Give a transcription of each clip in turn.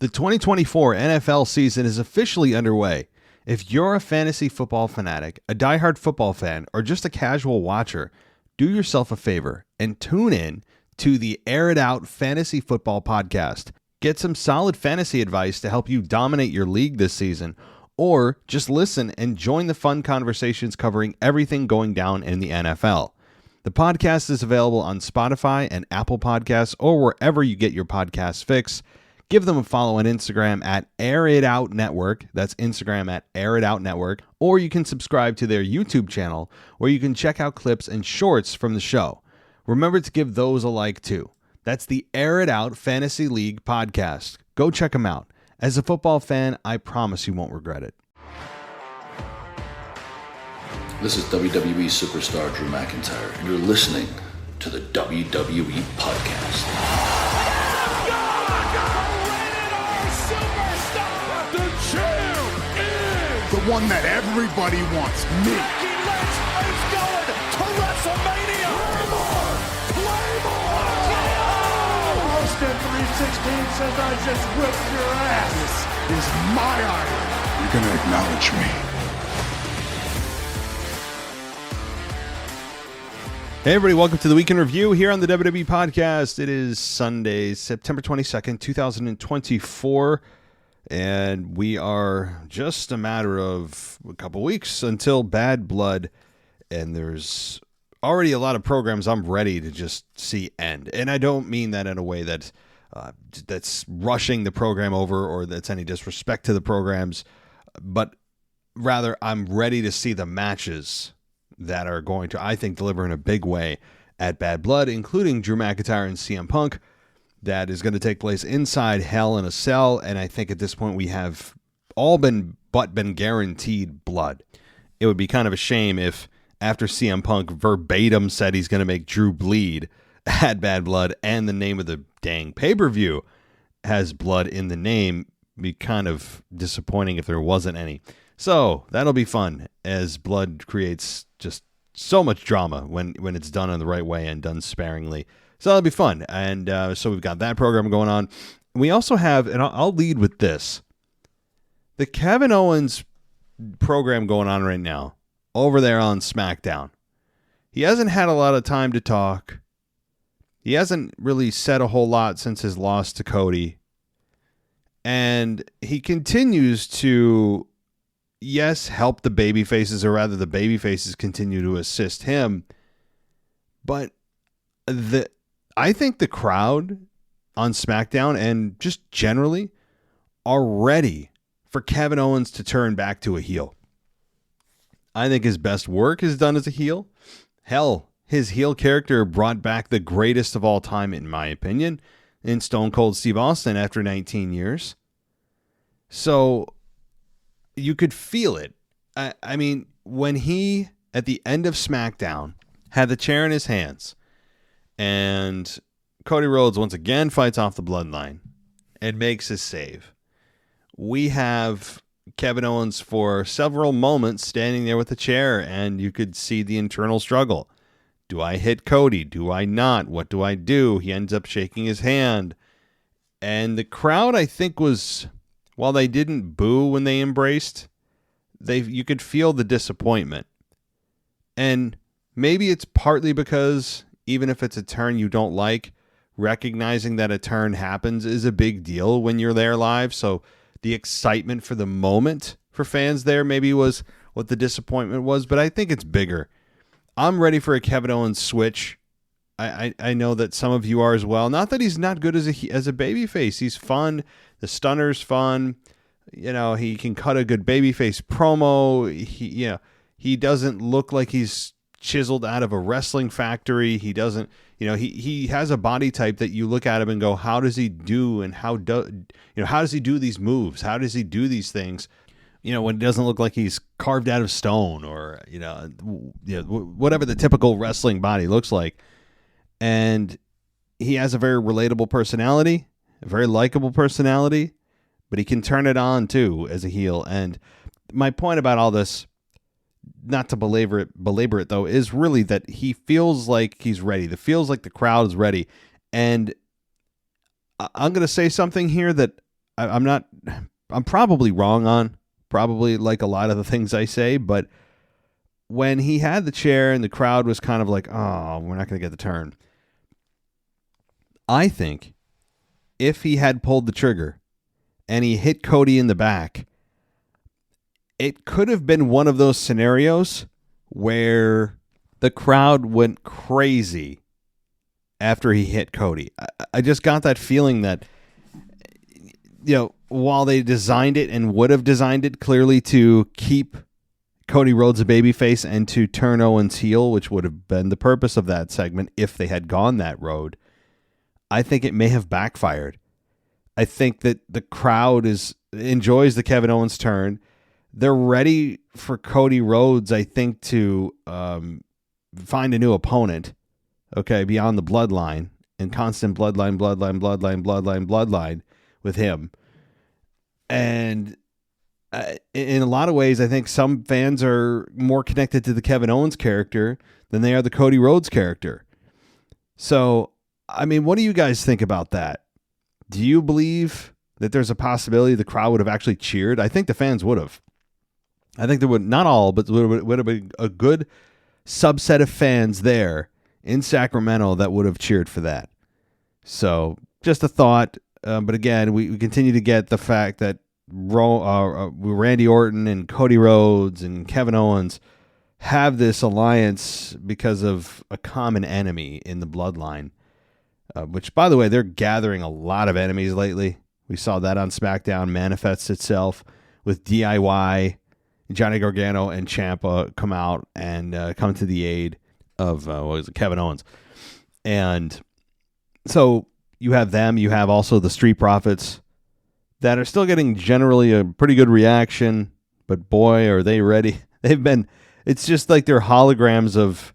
The 2024 NFL season is officially underway. If you're a fantasy football fanatic, a diehard football fan, or just a casual watcher, do yourself a favor and tune in to the Air It Out Fantasy Football Podcast. Get some solid fantasy advice to help you dominate your league this season, or just listen and join the fun conversations covering everything going down in the NFL. The podcast is available on Spotify and Apple Podcasts or wherever you get your podcast fix. Give them a follow on Instagram at Air It Out Network. That's Instagram at Air It Out Network. Or you can subscribe to their YouTube channel where you can check out clips and shorts from the show. Remember to give those a like too. That's the Air It Out Fantasy League podcast. Go check them out. As a football fan, I promise you won't regret it. This is WWE superstar Drew McIntyre, and you're listening to the WWE Podcast. The one that everybody wants, me. Becky Lynch is going to WrestleMania. Claymore! Austin 316 says I just whipped your ass. This is my idol. You're going to acknowledge me. Hey everybody, welcome to the Week in Review here on the WWE Podcast. It is Sunday, September 22nd, 2024. And we are just a matter of a couple weeks until Bad Blood, and there's already a lot of programs I'm ready to just see end. And I don't mean that in a way that's rushing the program over or that's any disrespect to the programs, but rather I'm ready to see the matches that are going to, I think, deliver in a big way at Bad Blood, including Drew McIntyre and CM Punk. That is going to take place inside Hell in a Cell, and I think at this point we have all been guaranteed blood. It would be kind of a shame if after CM Punk verbatim said he's going to make Drew bleed at Bad Blood and the name of the dang pay-per-view has blood in the name. It'd be kind of disappointing if there wasn't any. So that'll be fun, as blood creates just so much drama when it's done in the right way and done sparingly. So that'll be fun. And so we've got that program going on. We also have, and I'll lead with this, the Kevin Owens program going on right now over there on SmackDown. He hasn't had a lot of time to talk. He hasn't really said a whole lot since his loss to Cody. And he continues to, yes, help the babyfaces, or rather the babyfaces continue to assist him. But I think the crowd on SmackDown and just generally are ready for Kevin Owens to turn back to a heel. I think his best work is done as a heel. Hell, his heel character brought back the greatest of all time, in my opinion, in Stone Cold Steve Austin after 19 years. So you could feel it. I mean, when he, at the end of SmackDown, had the chair in his hands, and Cody Rhodes once again fights off the bloodline and makes his save, we have Kevin Owens for several moments standing there with the chair, and you could see the internal struggle. Do I hit Cody? Do I not? What do I do? He ends up shaking his hand. And the crowd, I think, was, while they didn't boo when they embraced, you could feel the disappointment. And maybe it's partly because even if it's a turn you don't like, recognizing that a turn happens is a big deal when you're there live. So the excitement for the moment for fans there maybe was what the disappointment was, but I think it's bigger. I'm ready for a Kevin Owens switch. I know that some of you are as well. Not that he's not good as a babyface. He's fun. The stunner's fun. You know, he can cut a good babyface promo. He doesn't look like he's chiseled out of a wrestling factory. He doesn't, he has a body type that you look at him and go, how does he do, and how does he do these moves? How does he do these things? When it doesn't look like he's carved out of stone, or, whatever the typical wrestling body looks like. And he has a very relatable personality, a very likable personality, but he can turn it on too as a heel. And my point about all this, not to belabor it though, is really that he feels like he's ready. It feels like the crowd is ready. And I'm going to say something here that I'm probably wrong on probably like a lot of the things I say, but when he had the chair and the crowd was kind of like, oh, we're not going to get the turn. I think if he had pulled the trigger and he hit Cody in the back, it could have been one of those scenarios where the crowd went crazy after he hit Cody. I just got that feeling that, while they designed it and would have designed it clearly to keep Cody Rhodes a babyface and to turn Owens heel, which would have been the purpose of that segment if they had gone that road, I think it may have backfired. I think that the crowd enjoys the Kevin Owens turn. They're ready for Cody Rhodes, I think, to find a new opponent, okay, beyond the bloodline and constant bloodline with him. And in a lot of ways, I think some fans are more connected to the Kevin Owens character than they are the Cody Rhodes character. So, I mean, what do you guys think about that? Do you believe that there's a possibility the crowd would have actually cheered? I think the fans would have. I think there would, not all, but would have been a good subset of fans there in Sacramento that would have cheered for that. So, just a thought. But again, we continue to get the fact that Randy Orton and Cody Rhodes and Kevin Owens have this alliance because of a common enemy in the bloodline, which, by the way, they're gathering a lot of enemies lately. We saw that on SmackDown manifests itself with DIY, Johnny Gargano and Ciampa come out and come to the aid of Kevin Owens. And so you have them. You have also the Street Profits that are still getting generally a pretty good reaction. But boy, are they ready. It's just like they're holograms of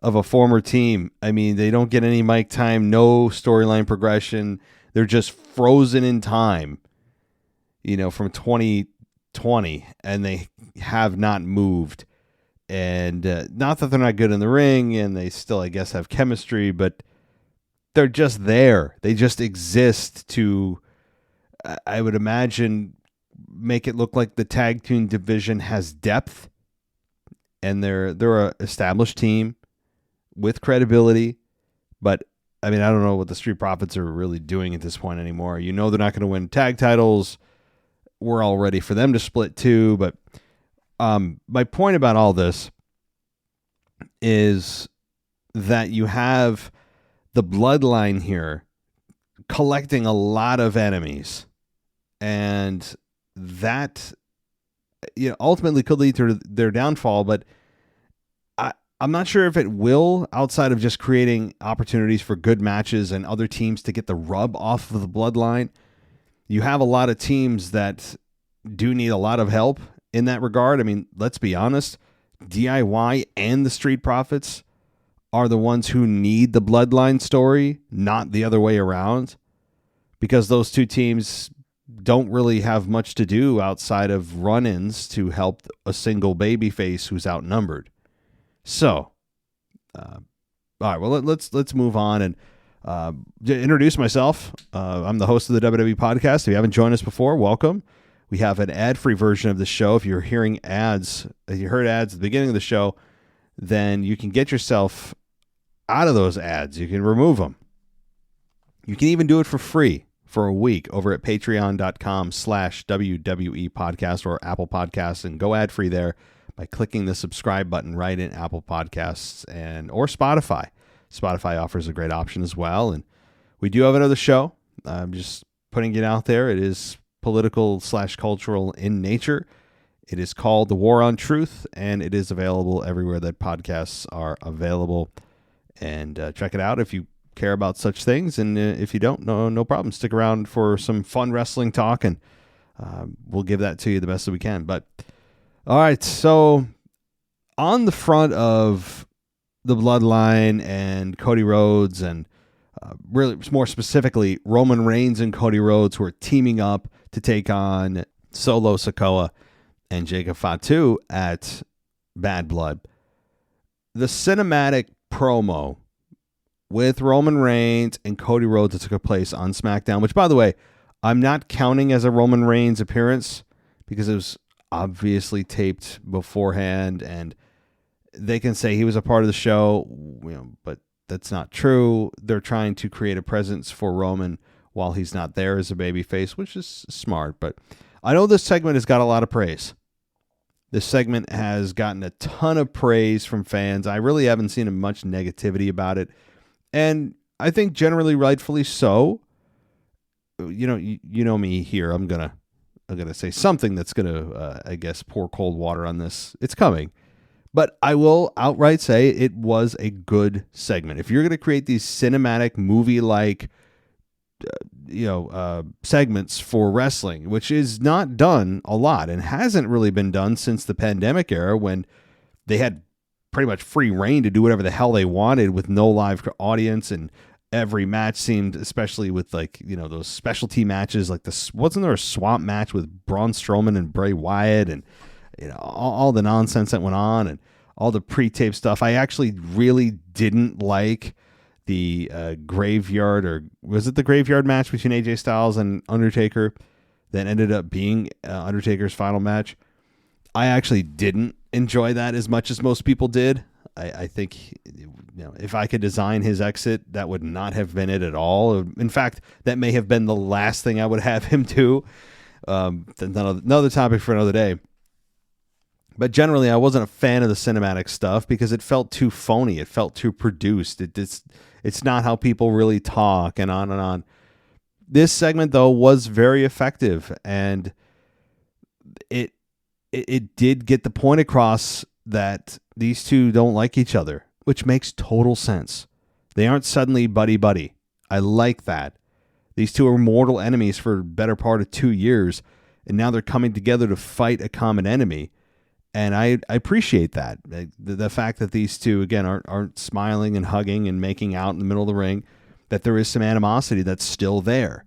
a former team. I mean, they don't get any mic time, no storyline progression. They're just frozen in time, from 2020, and they have not moved. And not that they're not good in the ring, and they still, I guess, have chemistry, but they're just there. They just exist to, I would imagine, make it look like the tag team division has depth, and they're an established team with credibility. But I mean, I don't know what the Street Profits are really doing at this point anymore. They're not going to win tag titles. We're all ready for them to split too. But my point about all this is that you have the bloodline here collecting a lot of enemies, and that ultimately could lead to their downfall. But I'm not sure if it will, outside of just creating opportunities for good matches and other teams to get the rub off of the bloodline. You have a lot of teams that do need a lot of help in that regard. I mean, let's be honest, DIY and the Street Profits are the ones who need the bloodline story, not the other way around, because those two teams don't really have much to do outside of run-ins to help a single babyface who's outnumbered. So, all right, well, let's move on and introduce myself. I'm the host of the WWE podcast. If you haven't joined us before, welcome. We have an ad-free version of the show. If you're hearing ads, if you heard ads at the beginning of the show, then you can get yourself out of those ads. You can remove them. You can even do it for free for a week over at patreon.com/WWE podcast or Apple Podcasts, and go ad-free there by clicking the subscribe button right in Apple Podcasts or Spotify. Spotify offers a great option as well. And we do have another show. I'm just putting it out there. It is political/cultural in nature. It is called The War on Truth, and it is available everywhere that podcasts are available. And check it out if you care about such things. And if you don't, no problem. Stick around for some fun wrestling talk, and we'll give that to you the best that we can. But all right, so on the front of the bloodline and Cody Rhodes, and really more specifically Roman Reigns and Cody Rhodes, who are teaming up to take on Solo Sikoa and Jacob Fatu at Bad Blood. The cinematic promo with Roman Reigns and Cody Rhodes that took place on SmackDown, which, by the way, I'm not counting as a Roman Reigns appearance because it was obviously taped beforehand, and they can say he was a part of the show, but that's not true. They're trying to create a presence for Roman while he's not there as a babyface, which is smart. But I know this segment has got a lot of praise. This segment has gotten a ton of praise from fans. I really haven't seen much negativity about it, and I think generally rightfully so. You know me here. I'm gonna say something that's gonna, I guess, pour cold water on this. It's coming, but I will outright say it was a good segment. If you're gonna create these cinematic movie-like, segments for wrestling, which is not done a lot and hasn't really been done since the pandemic era when they had pretty much free reign to do whatever the hell they wanted with no live audience, and every match seemed, especially with those specialty matches, like wasn't there a swamp match with Braun Strowman and Bray Wyatt, and all the nonsense that went on and all the pre-tape stuff. I actually really didn't like the graveyard, or was it the graveyard match between AJ Styles and Undertaker that ended up being Undertaker's final match. I actually didn't enjoy that as much as most people did. I think if I could design his exit, that would not have been it at all. In fact, that may have been the last thing I would have him do. Another topic for another day. But generally, I wasn't a fan of the cinematic stuff because it felt too phony. It felt too produced. It's not how people really talk, and on and on. This segment, though, was very effective, and it did get the point across that these two don't like each other, which makes total sense. They aren't suddenly buddy-buddy. I like that. These two are mortal enemies for the better part of 2 years, and now they're coming together to fight a common enemy. And I appreciate that. The fact that these two, again, aren't smiling and hugging and making out in the middle of the ring, that there is some animosity that's still there.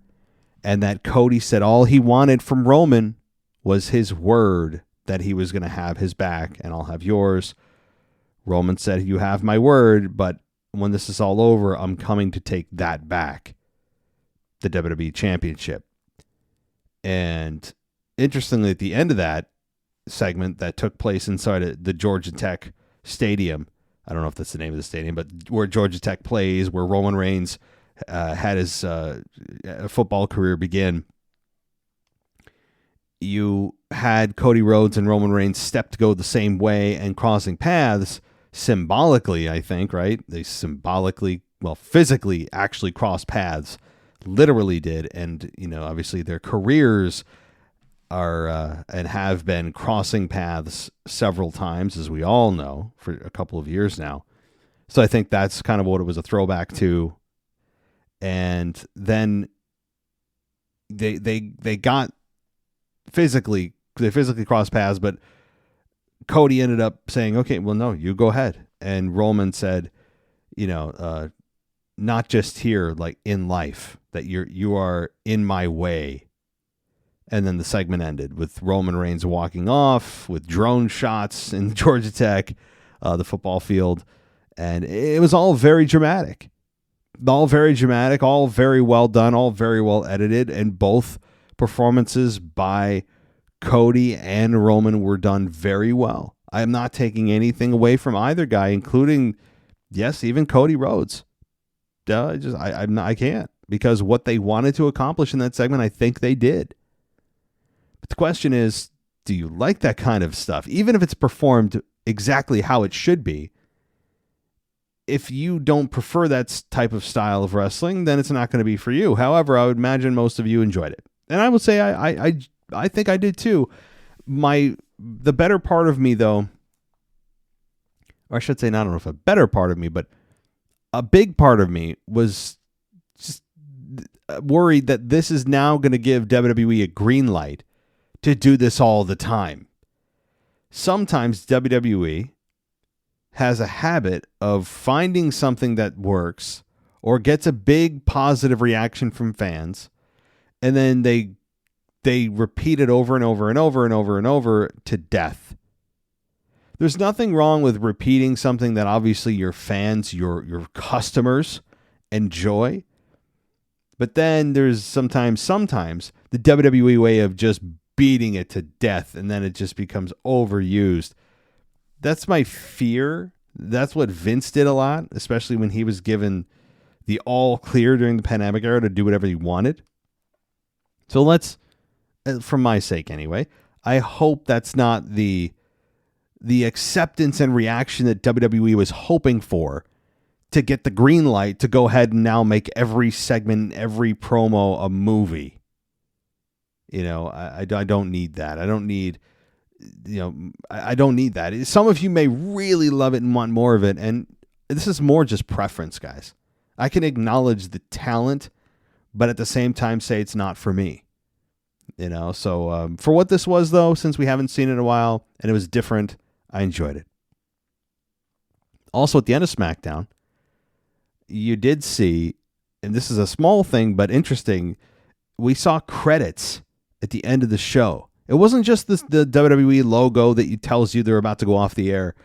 And that Cody said all he wanted from Roman was his word that he was going to have his back and I'll have yours. Roman said, you have my word, but when this is all over, I'm coming to take that back, the WWE Championship. And interestingly, at the end of that segment that took place inside the Georgia Tech Stadium, I don't know if that's the name of the stadium, but where Georgia Tech plays, where Roman Reigns had his football career begin, you had Cody Rhodes and Roman Reigns step to go the same way and crossing paths symbolically, I think, right? They physically actually crossed paths, literally did. And, obviously their careers are and have been crossing paths several times, as we all know, for a couple of years now. So I think that's kind of what it was a throwback to. And then they got physically crossed paths, but Cody ended up saying, okay, well, no, you go ahead. And Roman said, not just here, like in life, that you are in my way. And then the segment ended with Roman Reigns walking off with drone shots in Georgia Tech, the football field. And it was all very dramatic. All very dramatic, all very well done, all very well edited. And both performances by Cody and Roman were done very well. I am not taking anything away from either guy, including, yes, even Cody Rhodes. I can't, because what they wanted to accomplish in that segment, I think they did. But the question is, do you like that kind of stuff? Even if it's performed exactly how it should be, if you don't prefer that type of style of wrestling, then it's not going to be for you. However, I would imagine most of you enjoyed it. And I would say I think I did too. The better part of me, though, or I should say, I don't know if a better part of me, but a big part of me was just worried that this is now going to give WWE a green light to do this all the time. Sometimes WWE has a habit of finding something that works or gets a big positive reaction from fans, and then they repeat it over and over and over and over and over to death. There's nothing wrong with repeating something that obviously your fans, your customers enjoy. But then there's sometimes the WWE way of just beating it to death, and then it just becomes overused. That's my fear. That's what Vince did a lot, especially when he was given the all clear during the pandemic era to do whatever he wanted. So let's, for my sake anyway, I hope that's not the acceptance and reaction that WWE was hoping for to get the green light to go ahead and now make every segment, every promo a movie. I don't need that. I don't need that. Some of you may really love it and want more of it, and this is more just preference, guys. I can acknowledge the talent, but at the same time say it's not for me. So for what this was, though, since we haven't seen it in a while and it was different, I enjoyed it. Also, at the end of SmackDown, you did see, and this is a small thing but interesting, we saw credits at the end of the show. It wasn't just the WWE logo that tells you they're about to go off the air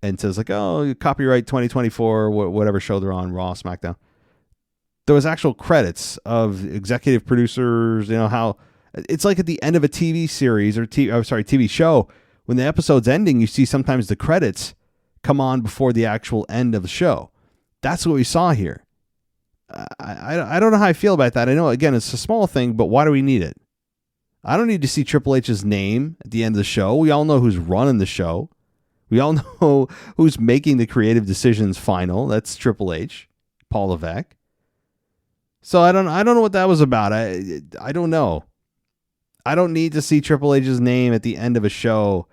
and says like, oh, copyright 2024, whatever show they're on, Raw, SmackDown. There was actual credits of executive producers, how it's like at the end of a TV series or TV show, when the episode's ending, you see sometimes the credits come on before the actual end of the show. That's what we saw here. I don't know how I feel about that. I know, again, it's a small thing, but why do we need it? I don't need to see Triple H's name at the end of the show. We all know who's running the show. We all know who's making the creative decisions final. That's Triple H, Paul Levesque. So I don't know what that was about. I don't know. I don't need to see Triple H's name at the end of a show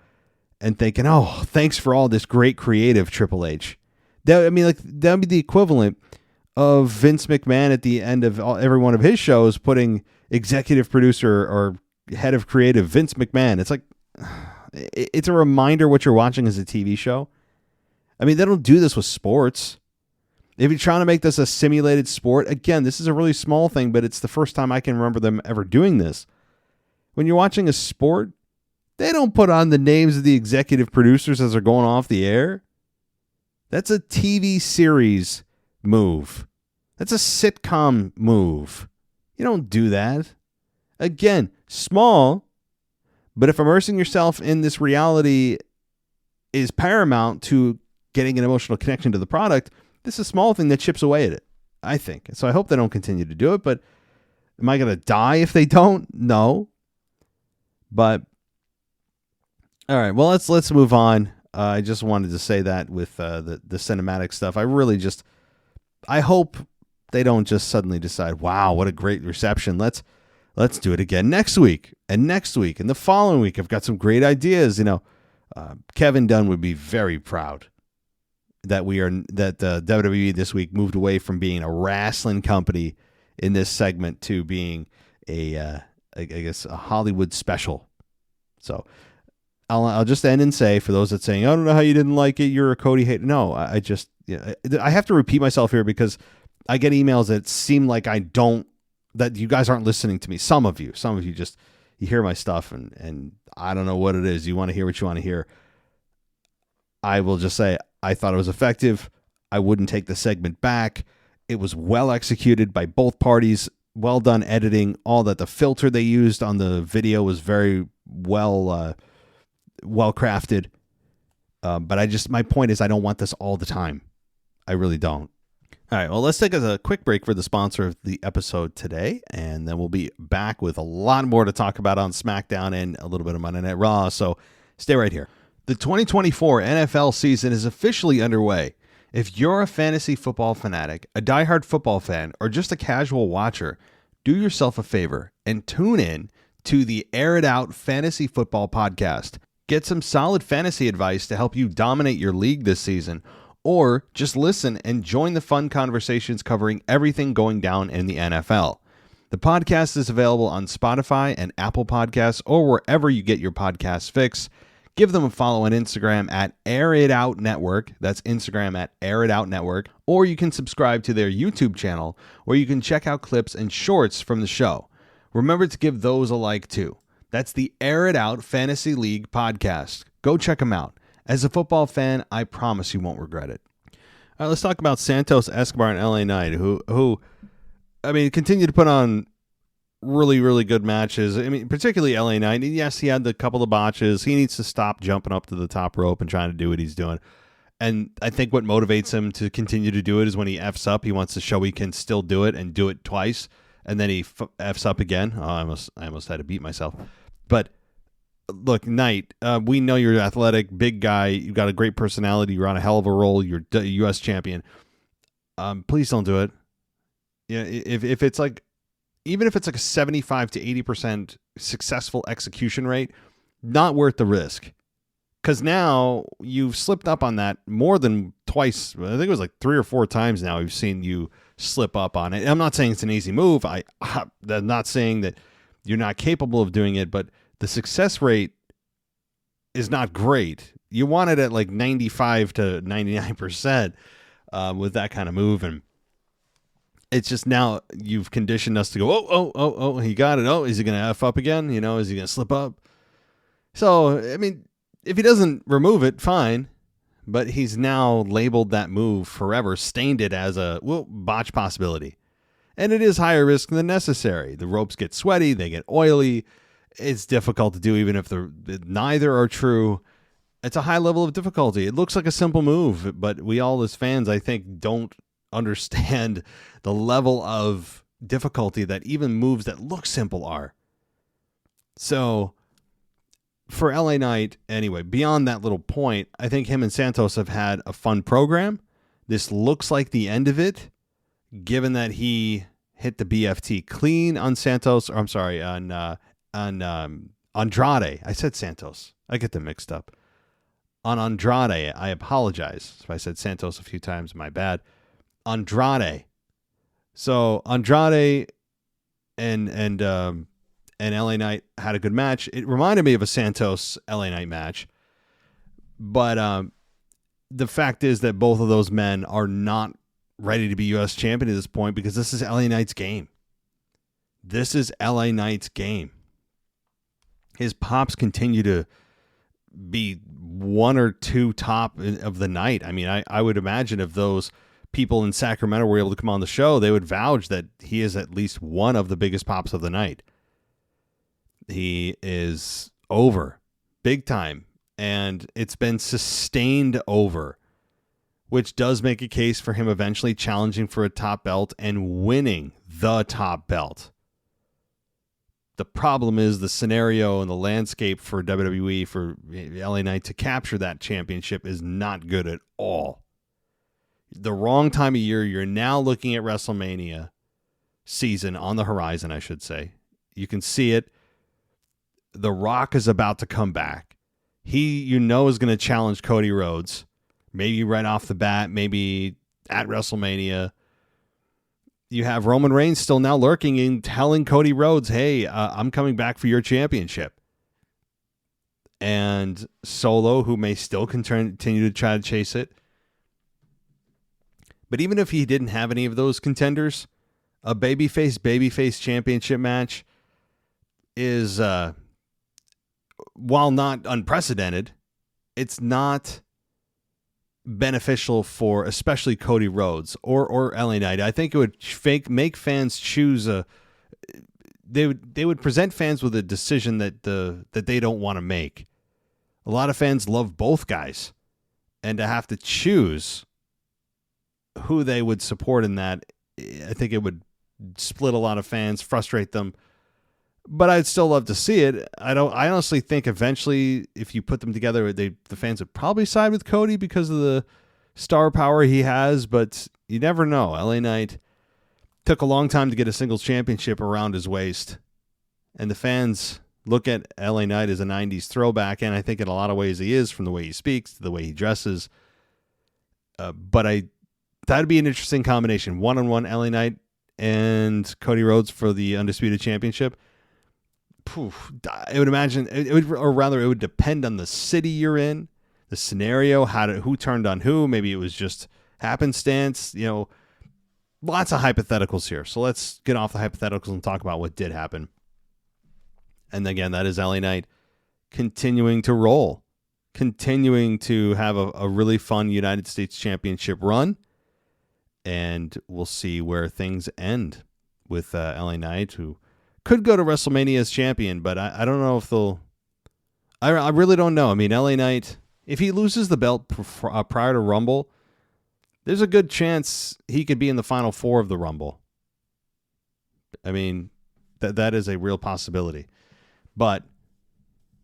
and thinking, oh, thanks for all this great creative, Triple H. That would be the equivalent of Vince McMahon at the end of every one of his shows putting executive producer or head of creative Vince McMahon. It's like, it's a reminder what you're watching is a TV show. They don't do this with sports. If you're trying to make this a simulated sport, again, this is a really small thing, but it's the first time I can remember them ever doing this. When you're watching a sport, they don't put on the names of the executive producers as they're going off the air. That's a TV series move. That's a sitcom move. You don't do that. Again, small, but if immersing yourself in this reality is paramount to getting an emotional connection to the product, this is a small thing that chips away at it, I think. So I hope they don't continue to do it, but am I going to die if they don't? No. But, all right, well, let's move on. I just wanted to say that with the cinematic stuff. I hope they don't just suddenly decide, wow, what a great reception. Let's do it again next week and the following week. I've got some great ideas. Kevin Dunn would be very proud that WWE this week moved away from being a wrestling company in this segment to being I guess a Hollywood special. So I'll just end and say, for those that saying, I don't know how you didn't like it, you're a Cody hater. No, I have to repeat myself here because I get emails that seem like that you guys aren't listening to me. Some of you just, you hear my stuff and I don't know what it is. You want to hear what you want to hear. I will just say, I thought it was effective. I wouldn't take the segment back. It was well executed by both parties. Well done editing. All that. The filter they used on the video was very well crafted. But my point is, I don't want this all the time. I really don't. All right, well, let's take a quick break for the sponsor of the episode today, and then we'll be back with a lot more to talk about on SmackDown and a little bit of Monday Night Raw, so stay right here. The 2024 NFL season is officially underway. If you're a fantasy football fanatic, a diehard football fan, or just a casual watcher, do yourself a favor and tune in to the Air It Out Fantasy Football Podcast. Get some solid fantasy advice to help you dominate your league this season, or just listen and join the fun conversations covering everything going down in the NFL. The podcast is available on Spotify and Apple Podcasts or wherever you get your podcasts fix. Give them a follow on Instagram at Air It Out Network. That's Instagram at Air It Out Network. Or you can subscribe to their YouTube channel where you can check out clips and shorts from the show. Remember to give those a like too. That's the Air It Out Fantasy League podcast. Go check them out. As a football fan, I promise you won't regret it. All right, let's talk about Santos Escobar and LA Knight, who I mean, continue to put on really, really good matches. I mean, particularly LA Knight. Yes, he had the couple of botches. He needs to stop jumping up to the top rope and trying to do what he's doing. And I think what motivates him to continue to do it is when he F's up, he wants to show he can still do it and do it twice. And then he F's up again. Oh, I almost had to beat myself. But look, Knight, we know you're an athletic, big guy. You've got a great personality. You're on a hell of a roll. You're U.S. champion. Please don't do it. Yeah, if it's like, even if it's like a 75 to 80% successful execution rate, not worth the risk. Because now you've slipped up on that more than twice. I think it was like 3 or 4 times now we've seen you slip up on it. And I'm not saying it's an easy move. I'm not saying that you're not capable of doing it, but the success rate is not great. You want it at like 95 to 99% with that kind of move. And it's just now you've conditioned us to go, oh, he got it. Oh, is he going to F up again? You know, is he going to slip up? So, I mean, if he doesn't remove it, fine. But he's now labeled that move forever, stained it as a botch possibility. And it is higher risk than necessary. The ropes get sweaty, they get oily. It's difficult to do even if neither are true. It's a high level of difficulty. It looks like a simple move, but we all as fans, I think, don't understand the level of difficulty that even moves that look simple are. So for LA Knight, anyway, beyond that little point, I think him and Santos have had a fun program. This looks like the end of it, given that he hit the BFT clean on Santos, or I'm sorry, on Andrade. I said Santos. I get them mixed up. On Andrade, I apologize if I said Santos a few times. My bad. Andrade. So Andrade and LA Knight had a good match. It reminded me of a Santos LA Knight match. But the fact is that both of those men are not ready to be U.S. champion at this point because this is LA Knight's game. This is LA Knight's game. His pops continue to be 1 or 2 top of the night. I mean, I would imagine if those people in Sacramento were able to come on the show, they would vouch that he is at least one of the biggest pops of the night. He is over big time, and it's been sustained over, which does make a case for him eventually challenging for a top belt and winning the top belt. The problem is the scenario and the landscape for WWE, for LA Knight to capture that championship is not good at all. The wrong time of year. You're now looking at WrestleMania season on the horizon, I should say. You can see it. The Rock is about to come back. He, is going to challenge Cody Rhodes. Maybe right off the bat, maybe at WrestleMania. You have Roman Reigns still now lurking and telling Cody Rhodes, hey, I'm coming back for your championship. And Solo, who may still continue to try to chase it. But even if he didn't have any of those contenders, a babyface championship match is, while not unprecedented, it's not beneficial for especially Cody Rhodes or LA Knight. I think it would make fans choose they would present fans with a decision that they don't want to make. A lot of fans love both guys, and to have to choose who they would support in that, I think it would split a lot of fans, frustrate them. But I'd still love to see it. I honestly think eventually, if you put them together, the fans would probably side with Cody because of the star power he has. But you never know. LA Knight took a long time to get a singles championship around his waist, and the fans look at LA Knight as a '90s throwback, and I think in a lot of ways he is, from the way he speaks to the way he dresses. But that'd be an interesting combination: 1-on-1 LA Knight and Cody Rhodes for the Undisputed Championship. I would imagine it would depend on the city you're in, the scenario, who turned on who. Maybe it was just happenstance. Lots of hypotheticals here. So let's get off the hypotheticals and talk about what did happen. And again, that is LA Knight continuing to roll, continuing to have a really fun United States Championship run, and we'll see where things end with LA Knight, who could go to WrestleMania as champion, but I don't know if they'll. I really don't know. I mean, LA Knight, if he loses the belt prior to Rumble, there's a good chance he could be in the final four of the Rumble. I mean, that is a real possibility. But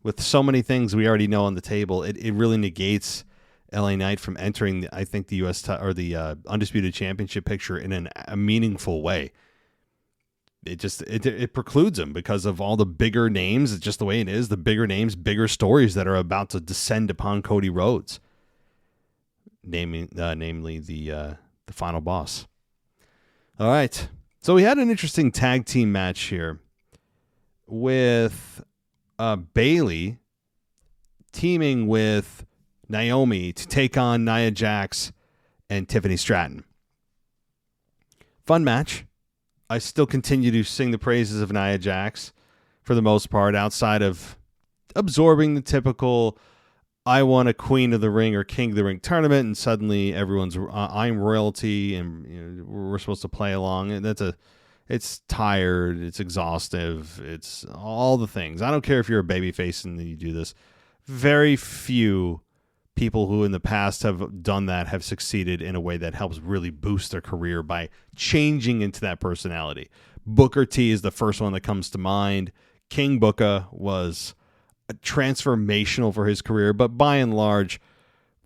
with so many things we already know on the table, it really negates LA Knight from entering, the U.S. or the Undisputed Championship picture in a meaningful way. It precludes him because of all the bigger names. It's just the way it is. The bigger names, bigger stories that are about to descend upon Cody Rhodes. Namely the final boss. All right. So we had an interesting tag team match here with Bayley teaming with Naomi to take on Nia Jax and Tiffany Stratton. Fun match. I still continue to sing the praises of Nia Jax for the most part, outside of absorbing the typical I won a Queen of the Ring or King of the Ring tournament, and suddenly everyone's I'm royalty, and we're supposed to play along. And it's tired, it's exhaustive, it's all the things. I don't care if you're a babyface and you do this. Very few people who in the past have done that have succeeded in a way that helps really boost their career by changing into that personality. Booker T is the first one that comes to mind. King Booker was transformational for his career, but by and large,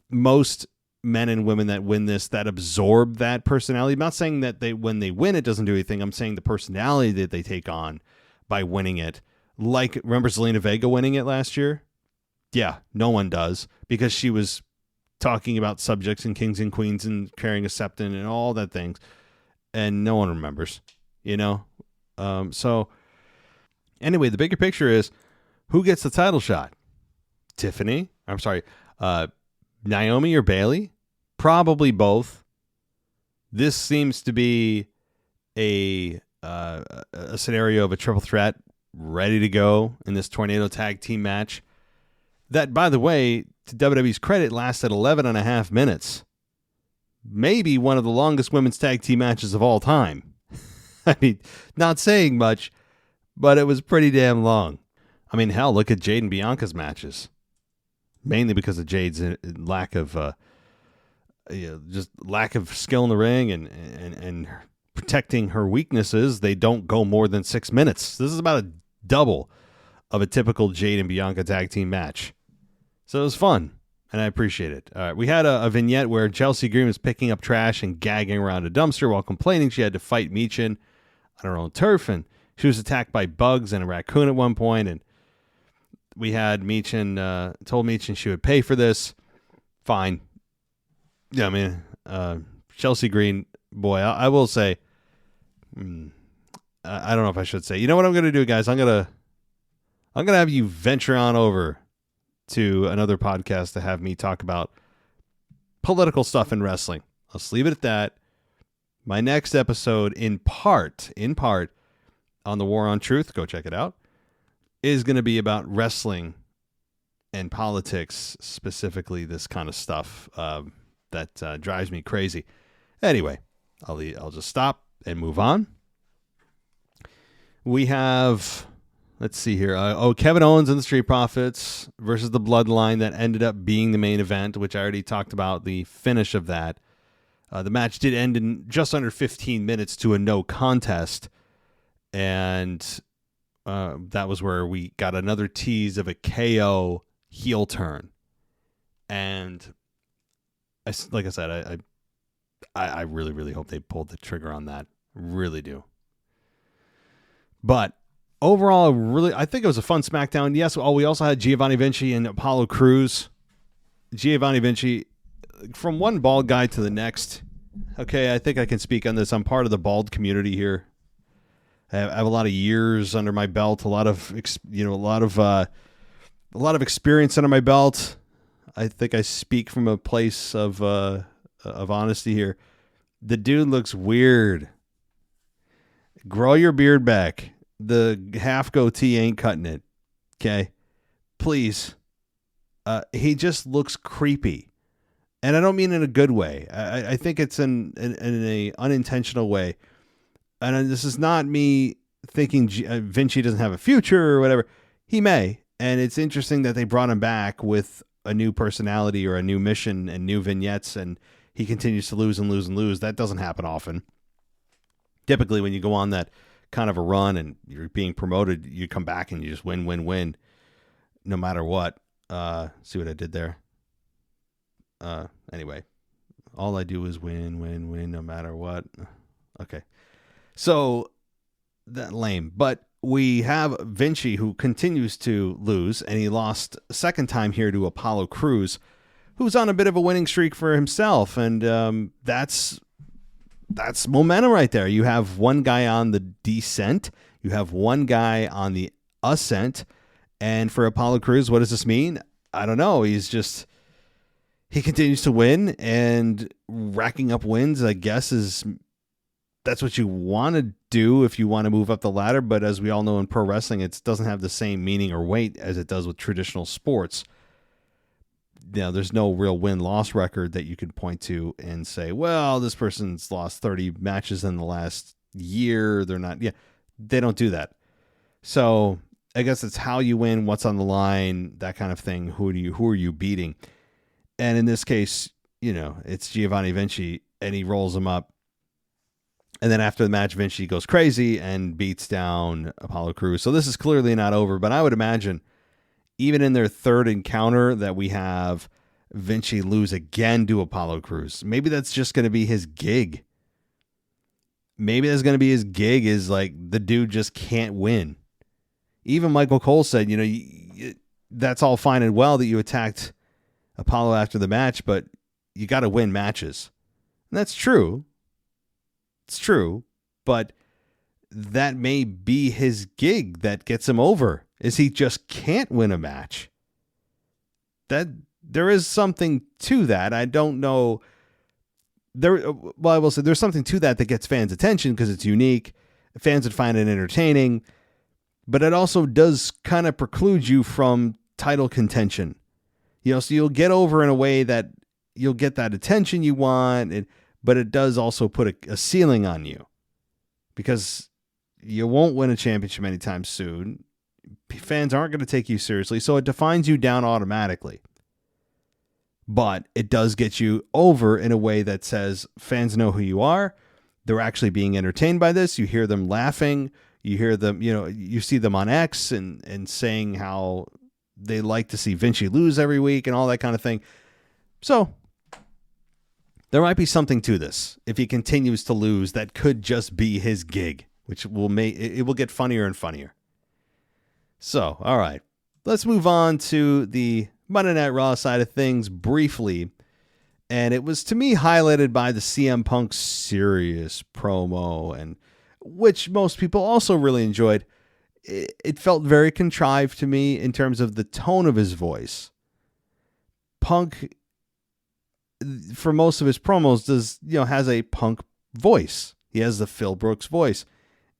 most men and women that win this, that absorb that personality. I'm not saying that when they win, it doesn't do anything. I'm saying the personality that they take on by winning it. Like, remember Zelina Vega winning it last year? Yeah, no one does, because she was talking about subjects and kings and queens and carrying a scepter and all that things, and no one remembers, So anyway, the bigger picture is who gets the title shot? Naomi or Bayley? Probably both. This seems to be a scenario of a triple threat ready to go in this Tornado Tag Team match. That, by the way, to WWE's credit, lasted 11 and a half minutes. Maybe one of the longest women's tag team matches of all time. I mean, not saying much, but it was pretty damn long. I mean, hell, look at Jade and Bianca's matches. Mainly because of Jade's lack of skill in the ring and protecting her weaknesses. They don't go more than 6 minutes. This is about a double of a typical Jade and Bianca tag team match. So it was fun, and I appreciate it. All right, we had a vignette where Chelsea Green was picking up trash and gagging around a dumpster while complaining she had to fight Michin on her own turf, and she was attacked by bugs and a raccoon at one point, and we had Michin, told Michin she would pay for this. Fine. Yeah, I mean, Chelsea Green, boy, I will say, I don't know if I should say. You know what I'm going to do, guys? I'm going to have you venture on over to another podcast to have me talk about political stuff in wrestling. I'll just leave it at that. My next episode, in part on the War on Truth, go check it out, is going to be about wrestling and politics, specifically this kind of stuff that drives me crazy. Anyway, I'll just stop and move on. We have, let's see here. Kevin Owens and the Street Profits versus the Bloodline. That ended up being the main event, which I already talked about the finish of that. The match did end in just under 15 minutes to a no contest. And that was where we got another tease of a KO heel turn. And like I said, I really, really hope they pulled the trigger on that. Really do. But overall, I think it was a fun SmackDown. Yes, we also had Giovanni Vinci and Apollo Crews. Giovanni Vinci, from one bald guy to the next. Okay, I think I can speak on this. I'm part of the bald community here. I have a lot of years under my belt, a lot of experience under my belt. I think I speak from a place of honesty here. The dude looks weird. Grow your beard back. The half goatee ain't cutting it. Okay? Please. He just looks creepy. And I don't mean in a good way. I think it's in an unintentional way. And this is not me thinking Vinci doesn't have a future or whatever. He may. And it's interesting that they brought him back with a new personality or a new mission and new vignettes, and he continues to lose and lose and lose. That doesn't happen often. Typically, when you go on that kind of a run and you're being promoted, you come back and you just win, win, win, no matter what. See what I did there? Anyway, all I do is win, win, win, no matter what. Okay. So, that lame. But we have Vinci, who continues to lose, and he lost a second time here to Apollo Crews, who's on a bit of a winning streak for himself. And that's momentum right there. You have one guy on the descent. You have one guy on the ascent. And for Apollo Crews, what does this mean? I don't know. He continues to win, and racking up wins, I guess, that's what you want to do if you want to move up the ladder. But as we all know in pro wrestling, it doesn't have the same meaning or weight as it does with traditional sports. There's no real win-loss record that you can point to and say, well, this person's lost 30 matches in the last year. They don't do that. So I guess it's how you win, what's on the line, that kind of thing. Who are you beating? And in this case, it's Giovanni Vinci, and he rolls him up. And then after the match, Vinci goes crazy and beats down Apollo Crews. So this is clearly not over, but I would imagine even in their third encounter that we have Vinci lose again to Apollo Crews. Maybe that's just going to be his gig. Maybe that's going to be his gig, is like the dude just can't win. Even Michael Cole said, that's all fine and well that you attacked Apollo after the match, but you got to win matches. And that's true. It's true, but that may be his gig that gets him over, is he just can't win a match. That there is something to that. I don't know. I will say there's something to that gets fans' attention because it's unique. Fans would find it entertaining, but it also does kind of preclude you from title contention. So you'll get over in a way that you'll get that attention you want, but it does also put a ceiling on you because you won't win a championship anytime soon. Fans aren't going to take you seriously, so it defines you down automatically. But it does get you over in a way that says fans know who you are. They're actually being entertained by this. You hear them laughing. You hear them, you see them on X and saying how they like to see Vinci lose every week and all that kind of thing. So there might be something to this. If he continues to lose, that could just be his gig, which will get funnier and funnier. So, all right, let's move on to the Monday Night Raw side of things briefly. And it was, to me, highlighted by the CM Punk serious promo, and which most people also really enjoyed. It felt very contrived to me in terms of the tone of his voice. Punk, for most of his promos, has a Punk voice. He has the Phil Brooks voice.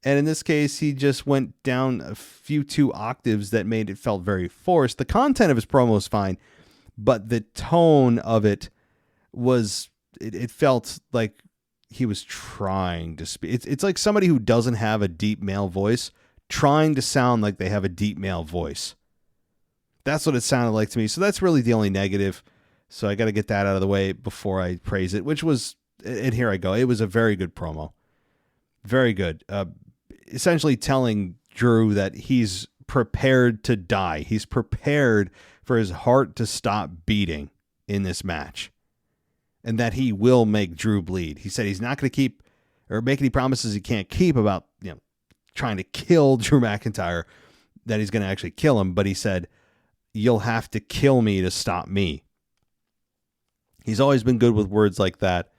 And in this case, he just went down a few 2 octaves that made it felt very forced. The content of his promo is fine, but the tone of it was, it felt like he was trying to speak. It's like somebody who doesn't have a deep male voice trying to sound like they have a deep male voice. That's what it sounded like to me. So that's really the only negative. So I got to get that out of the way before I praise it, which was, and here I go. It was a very good promo. Very good. Essentially telling Drew that he's prepared to die. He's prepared for his heart to stop beating in this match, and that he will make Drew bleed. He said he's not going to keep or make any promises he can't keep about, trying to kill Drew McIntyre, that he's going to actually kill him. But he said, you'll have to kill me to stop me. He's always been good with words like that.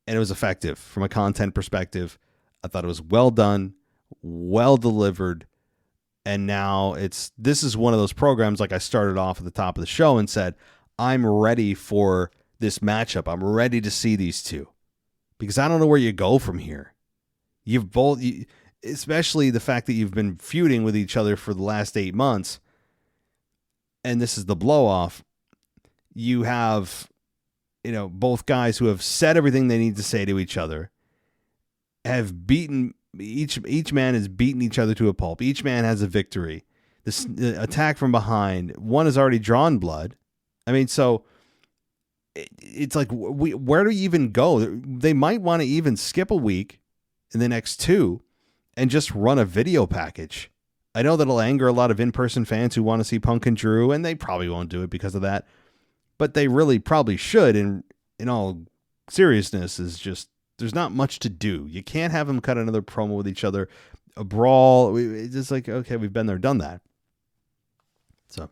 And it was effective from a content perspective. I thought it was well done, well delivered. And now this is one of those programs, like I started off at the top of the show and said, I'm ready for this matchup. I'm ready to see these two, because I don't know where you go from here. You've both, especially the fact that you've been feuding with each other for the last 8 months, and this is the blow off. You have, both guys who have said everything they need to say to each other, have beaten each man has beaten each other to a pulp. Each man has a victory. This attack from behind, one has already drawn blood. I mean, so it's like, where do you even go? They might want to even skip a week in the next two and just run a video package. I know that'll anger a lot of in-person fans who want to see Punk and Drew, and they probably won't do it because of that. But they really probably should. And in all seriousness, is just, there's not much to do. You can't have them cut another promo with each other, a brawl. It's just like, okay, we've been there, done that. So,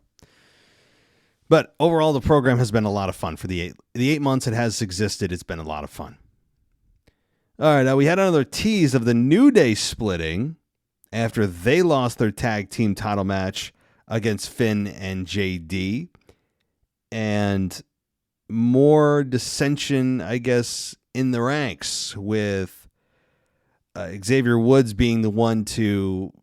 but overall, the program has been a lot of fun for the 8 months it has existed. It's been a lot of fun. All right, now we had another tease of the New Day splitting after they lost their tag team title match against Finn and JD, and more dissension, I guess, in the ranks, with Xavier Woods being the one to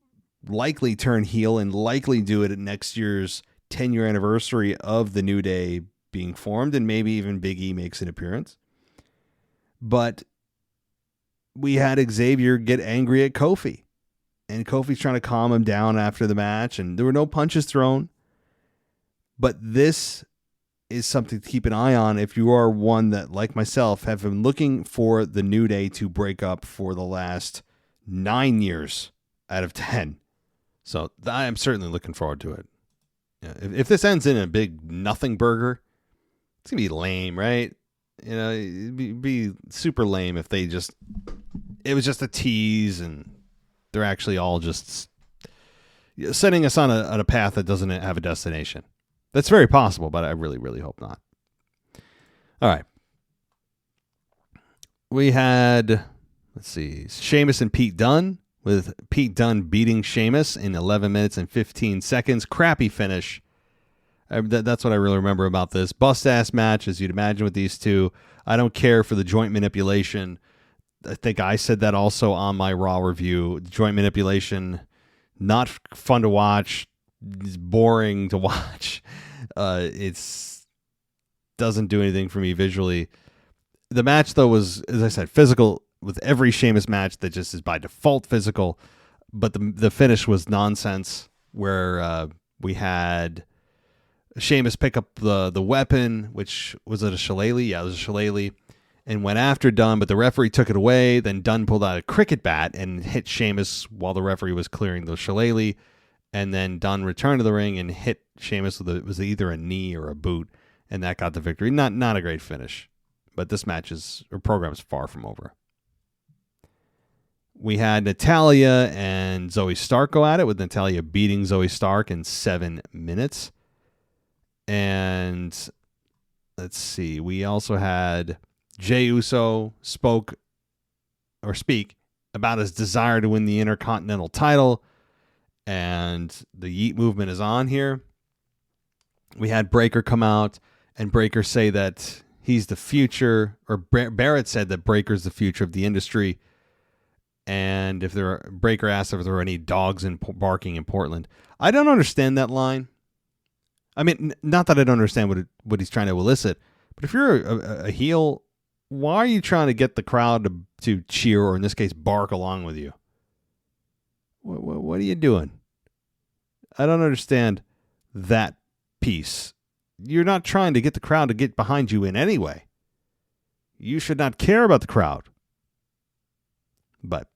likely turn heel and likely do it at next year's 10-year anniversary of the New Day being formed, and maybe even Big E makes an appearance. But we had Xavier get angry at Kofi, and Kofi's trying to calm him down after the match, and there were no punches thrown. But this is something to keep an eye on if you are one that, like myself, have been looking for the New Day to break up for the last 9 years out of 10. So I am certainly looking forward to it. Yeah, if this ends in a big nothing burger, it's going to be lame, right? You know, it'd be super lame if it was just a tease and they're actually all just setting us on a path that doesn't have a destination. That's very possible, but I really, really hope not. All right. We had, let's see, Sheamus and Pete Dunne, with Pete Dunne beating Sheamus in 11 minutes and 15 seconds. Crappy finish. That's what I really remember about this. Bust-ass match, as you'd imagine with these two. I don't care for the joint manipulation. I think I said that also on my Raw review. Joint manipulation, not fun to watch. It's boring to watch. It's doesn't do anything for me visually. The match, though, was, as I said, physical, with every Sheamus match that just is by default physical. But the finish was nonsense, where we had Sheamus pick up the weapon, which was it a shillelagh? Yeah, it was a shillelagh, and went after Dunne, but the referee took it away. Then Dunne pulled out a cricket bat and hit Sheamus while the referee was clearing the shillelagh. And then Dunne returned to the ring and hit Sheamus with it was either a knee or a boot, and that got the victory. Not a great finish, but this program is far from over. We had Natalya and Zoe Stark go at it, with Natalya beating Zoe Stark in 7 minutes. And let's see, we also had Jey Uso speak about his desire to win the Intercontinental title, and the Yeet movement is on here. We had Breakker come out and Breakker say that he's the future, or Barrett said that Breakker's the future of the industry. And Breakker asked if there were any dogs barking in Portland. I don't understand that line. I mean, not that I don't understand what he's trying to elicit, but if you're a heel, why are you trying to get the crowd to cheer, or in this case, bark along with you? What are you doing? I don't understand that piece. You're not trying to get the crowd to get behind you in any way. You should not care about the crowd. But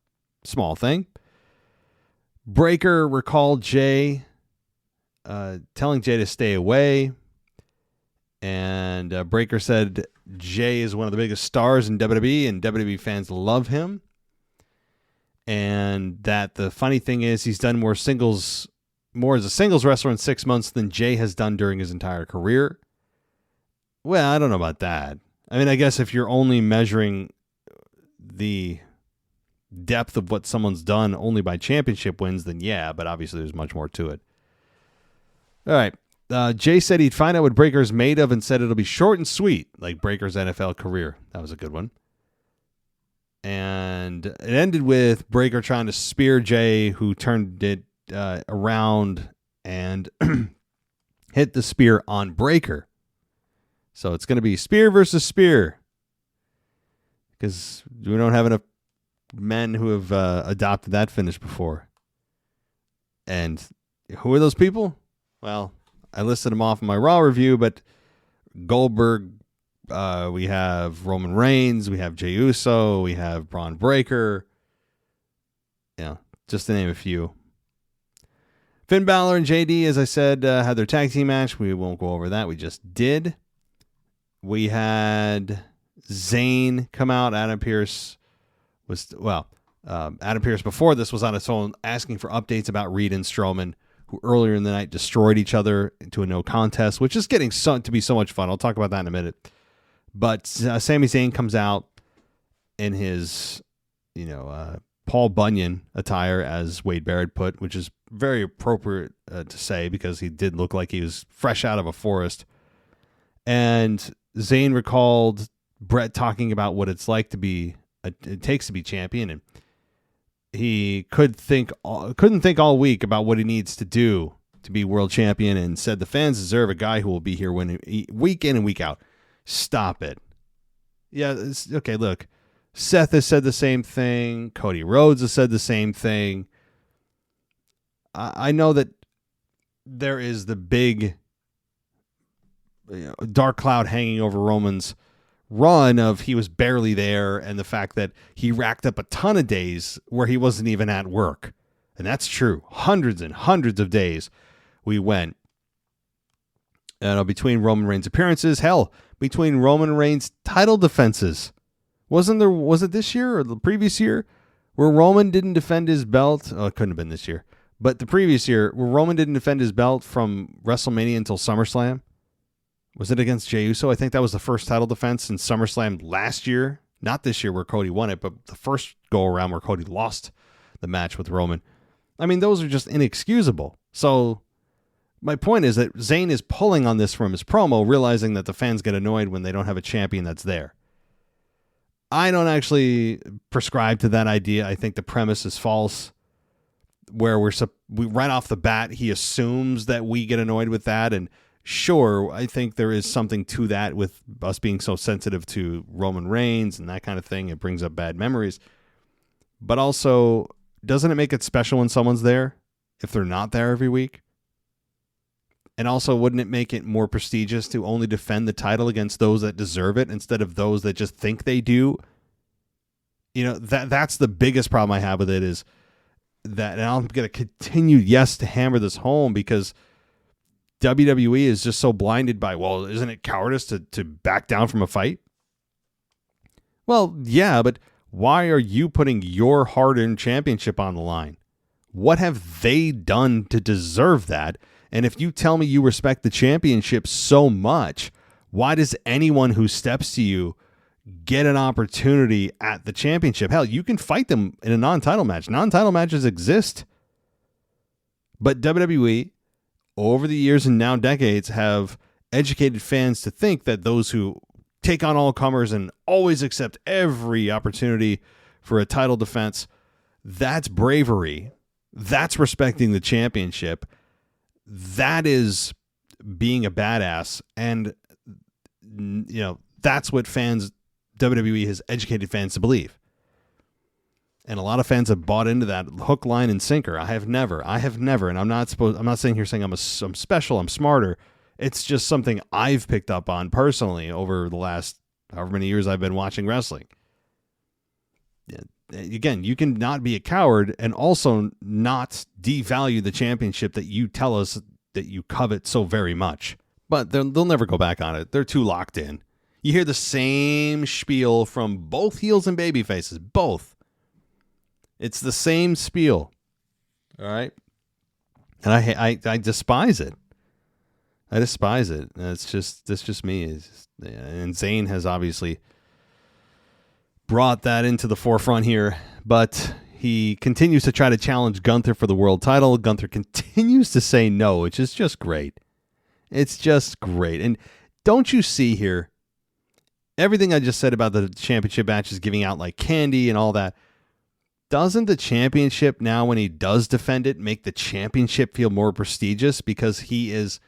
small thing. Breakker recalled Jey, telling Jey to stay away. And Breakker said Jey is one of the biggest stars in WWE, and WWE fans love him. And that the funny thing is he's done more as a singles wrestler in 6 months than Jey has done during his entire career. Well, I don't know about that. I mean, I guess if you're only measuring the depth of what someone's done only by championship wins, then yeah, but obviously there's much more to it. All right. Jey said he'd find out what Breakker's made of and said it'll be short and sweet, like Breakker's NFL career. That was a good one. And it ended with Breakker trying to spear Jey, who turned it around and hit the spear on Breakker. So it's going to be spear versus spear, because we don't have enough men who have adopted that finish before. And who are those people? Well, I listed them off in my Raw review, but Goldberg, we have Roman Reigns, we have Jey Uso, we have Braun Breaker. Yeah, just to name a few. Finn Balor and JD, as I said, had their tag team match. We won't go over that. We just did. We had Zayn come out. Adam Pearce before this was on his own asking for updates about Reed and Strowman, who earlier in the night destroyed each other into a no contest, which is getting to be so much fun. I'll talk about that in a minute. But Sami Zayn comes out in his, Paul Bunyan attire, as Wade Barrett put, which is very appropriate to say because he did look like he was fresh out of a forest. And Zayn recalled Brett talking about what it's like to be, it takes to be champion, and he couldn't think all week about what he needs to do to be world champion, and said the fans deserve a guy who will be here week in and week out. Stop it. Yeah, okay, look. Seth has said the same thing. Cody Rhodes has said the same thing. I know that there is the big dark cloud hanging over Roman's run of he was barely there, and the fact that he racked up a ton of days where he wasn't even at work. And that's true. Hundreds and hundreds of days we went. Between Roman Reigns appearances, hell, between Roman Reigns title defenses. Was it this year or the previous year where Roman didn't defend his belt? Oh, it couldn't have been this year. But the previous year where Roman didn't defend his belt from WrestleMania until SummerSlam. Was it against Jey Uso? I think that was the first title defense in SummerSlam last year. Not this year where Cody won it, but the first go around where Cody lost the match with Roman. I mean, those are just inexcusable. So my point is that Zayn is pulling on this from his promo, realizing that the fans get annoyed when they don't have a champion that's there. I don't actually prescribe to that idea. I think the premise is false, where we right off the bat, he assumes that we get annoyed with that. And sure, I think there is something to that with us being so sensitive to Roman Reigns and that kind of thing. It brings up bad memories. But also, doesn't it make it special when someone's there if they're not there every week? And also, wouldn't it make it more prestigious to only defend the title against those that deserve it instead of those that just think they do? That's the biggest problem I have with it, is that, and I'm going to continue, to hammer this home, because WWE is just so blinded by, well, isn't it cowardice to back down from a fight? Well, yeah, but why are you putting your hard-earned championship on the line? What have they done to deserve that? And if you tell me you respect the championship so much, why does anyone who steps to you get an opportunity at the championship? Hell, you can fight them in a non-title match. Non-title matches exist. But WWE, over the years and now decades, have educated fans to think that those who take on all comers and always accept every opportunity for a title defense, that's bravery. That's respecting the championship. That is being a badass. And, that's what WWE has educated fans to believe. And a lot of fans have bought into that hook, line, and sinker. I have never. And I'm not saying I'm special, I'm smarter. It's just something I've picked up on personally over the last however many years I've been watching wrestling. Again, you can not be a coward and also not devalue the championship that you tell us that you covet so very much. But they'll never go back on it. They're too locked in. You hear the same spiel from both heels and baby faces. Both. It's the same spiel. All right? And I despise it. I despise it. That's just me. And Zayn has obviously brought that into the forefront here, but he continues to try to challenge Gunther for the world title. Gunther continues to say no, which is just great. It's just great. And don't you see here, everything I just said about the championship matches giving out like candy and all that, doesn't the championship now, when he does defend it, make the championship feel more prestigious because he is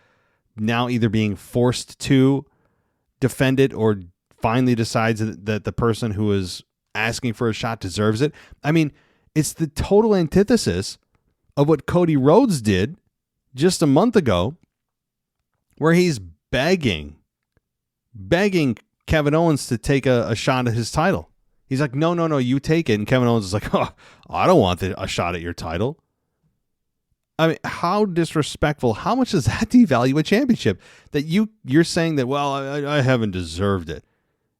now either being forced to defend it or finally decides that the person who is asking for a shot deserves it. I mean, it's the total antithesis of what Cody Rhodes did just a month ago, where he's begging Kevin Owens to take a shot at his title. He's like, no, you take it. And Kevin Owens is like, oh, I don't want a shot at your title. I mean, how disrespectful. How much does that devalue a championship? That you're saying that, well, I haven't deserved it.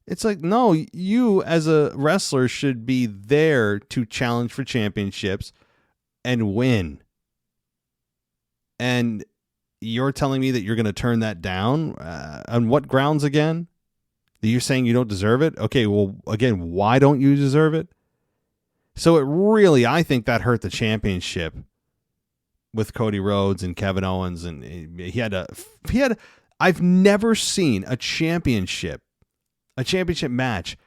It's like, no, you as a wrestler should be there to challenge for championships and win. And you're telling me that you're going to turn that down? On what grounds again? That you're saying you don't deserve it? Okay, well, again, why don't you deserve it? So it really, I think that hurt the championship with Cody Rhodes and Kevin Owens. And I've never seen a championship match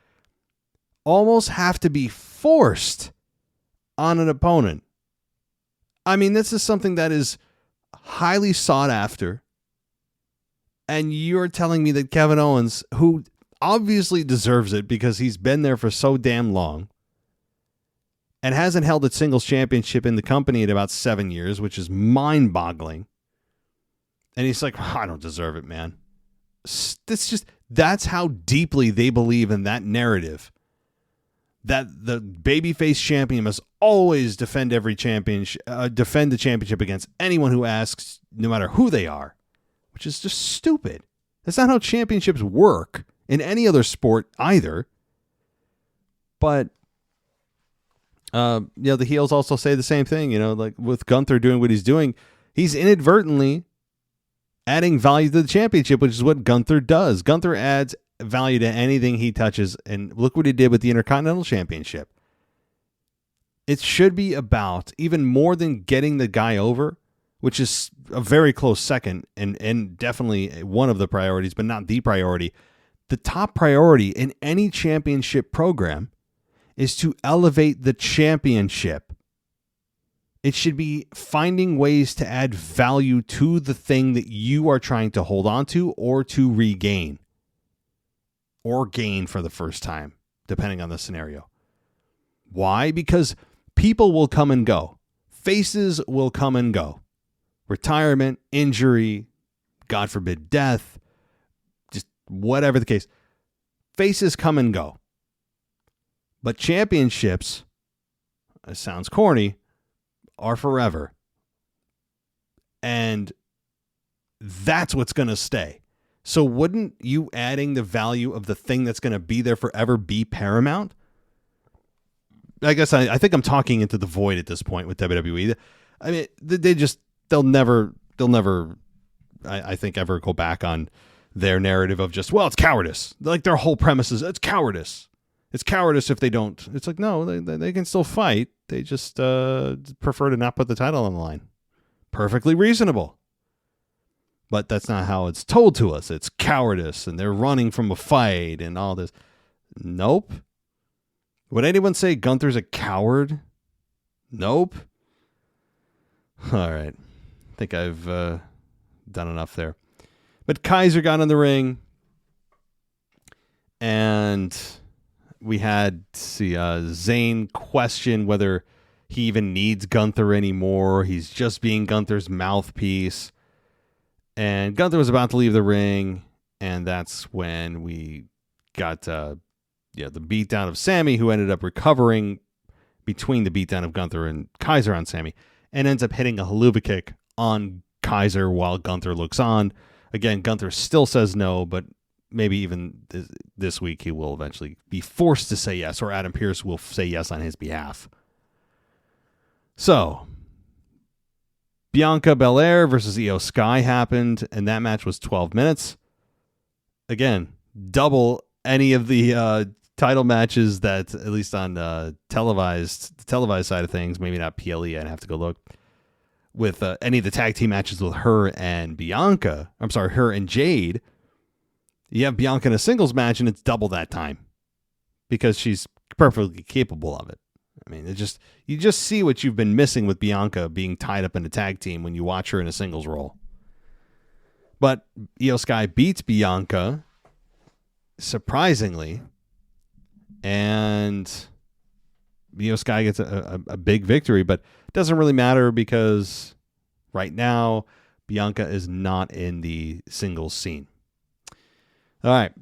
almost have to be forced on an opponent. I mean, this is something that is highly sought after. And you're telling me that Kevin Owens, who obviously deserves it because he's been there for so damn long and hasn't held a singles championship in the company in about 7 years, which is mind-boggling. And he's like, I don't deserve it, man. That's how deeply they believe in that narrative. That the babyface champion must always defend the championship against anyone who asks, no matter who they are, which is just stupid. That's not how championships work in any other sport either. But the heels also say the same thing. Like with Gunther doing what he's doing, he's inadvertently adding value to the championship, which is what Gunther does. Gunther adds value to anything he touches, and look what he did with the Intercontinental Championship. It should be about, even more than getting the guy over, which is a very close second and definitely one of the priorities, but not the priority. The top priority in any championship program is to elevate the championship. It should be finding ways to add value to the thing that you are trying to hold on to or to regain. Or gain for the first time, depending on the scenario. Why? Because people will come and go. Faces will come and go. Retirement, injury, God forbid death, just whatever the case. Faces come and go. But championships, it sounds corny, are forever. And that's what's going to stay. So wouldn't you adding the value of the thing that's going to be there forever be paramount? I guess I think I'm talking into the void at this point with WWE. I mean, they'll never, I think, ever go back on their narrative of just, well, it's cowardice. Like their whole premise is, it's cowardice. It's cowardice if they don't. It's like, no, they can still fight. They just prefer to not put the title on the line. Perfectly reasonable. But that's not how it's told to us. It's cowardice, and they're running from a fight and all this. Nope. Would anyone say Gunther's a coward? Nope. All right. I think I've done enough there. But Kaiser got in the ring, and we had Zayn question whether he even needs Gunther anymore. He's just being Gunther's mouthpiece. And Gunther was about to leave the ring, and that's when we got the beatdown of Sammy, who ended up recovering between the beatdown of Gunther and Kaiser on Sammy, and ends up hitting a haluva kick on Kaiser while Gunther looks on. Again, Gunther still says no, but maybe even this week he will eventually be forced to say yes, or Adam Pearce will say yes on his behalf. So Bianca Belair versus Io Sky happened, and that match was 12 minutes. Again, double any of the title matches that, at least on the televised side of things, maybe not PLE, I'd have to go look, with any of the tag team matches with her and her and Jade. You have Bianca in a singles match, and it's double that time because she's perfectly capable of it. I mean, you just see what you've been missing with Bianca being tied up in a tag team when you watch her in a singles role. But Io Sky beats Bianca, surprisingly, and Io Sky gets a big victory, but it doesn't really matter because right now Bianca is not in the singles scene. All right.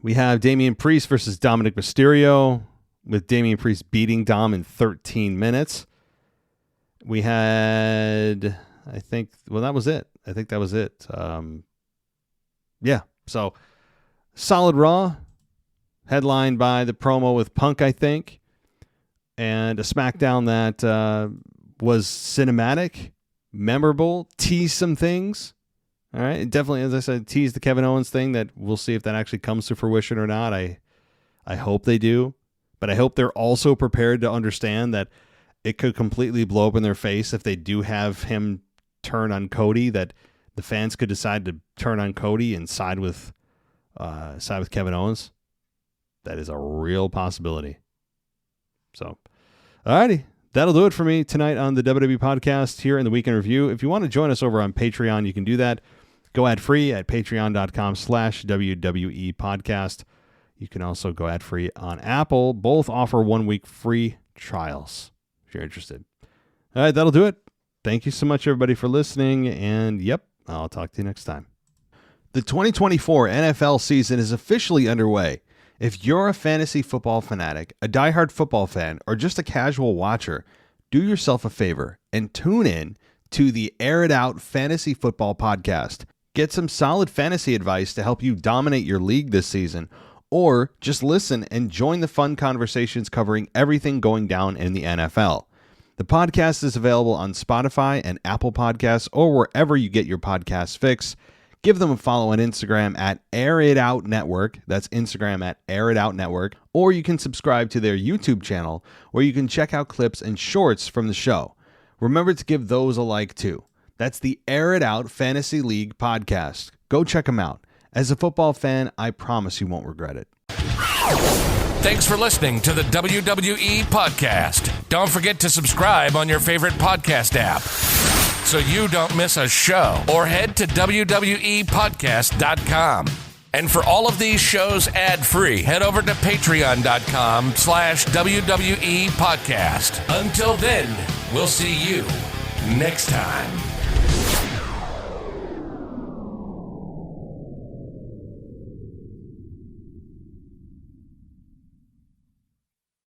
We have Damian Priest versus Dominic Mysterio, with Damian Priest beating Dom in 13 minutes. We had, that was it. I think that was it. Yeah, so solid Raw, headlined by the promo with Punk, I think, and a SmackDown that was cinematic, memorable, teased some things. All right, and definitely, as I said, teased the Kevin Owens thing that we'll see if that actually comes to fruition or not. I hope they do, but I hope they're also prepared to understand that it could completely blow up in their face if they do have him turn on Cody, that the fans could decide to turn on Cody and side with Kevin Owens. That is a real possibility. So, alrighty. That'll do it for me tonight on the WWE Podcast here in the Weekend Review. If you want to join us over on Patreon, you can do that. Go ad-free at patreon.com/WWE Podcast. You can also go ad-free on Apple. Both offer 1-week free trials if you're interested. All right, that'll do it. Thank you so much, everybody, for listening. And, yep, I'll talk to you next time. The 2024 NFL season is officially underway. If you're a fantasy football fanatic, a diehard football fan, or just a casual watcher, do yourself a favor and tune in to the Air It Out Fantasy Football Podcast. Get some solid fantasy advice to help you dominate your league this season, or just listen and join the fun conversations covering everything going down in the NFL. The podcast is available on Spotify and Apple Podcasts or wherever you get your podcasts fix. Give them a follow on Instagram at Air It Out Network. That's Instagram at Air It Out Network. Or you can subscribe to their YouTube channel where you can check out clips and shorts from the show. Remember to give those a like too. That's the Air It Out Fantasy League podcast. Go check them out. As a football fan, I promise you won't regret it. Thanks for listening to the WWE Podcast. Don't forget to subscribe on your favorite podcast app so you don't miss a show, or head to WWEpodcast.com. And for all of these shows ad-free, head over to patreon.com/WWE Podcast. Until then, we'll see you next time.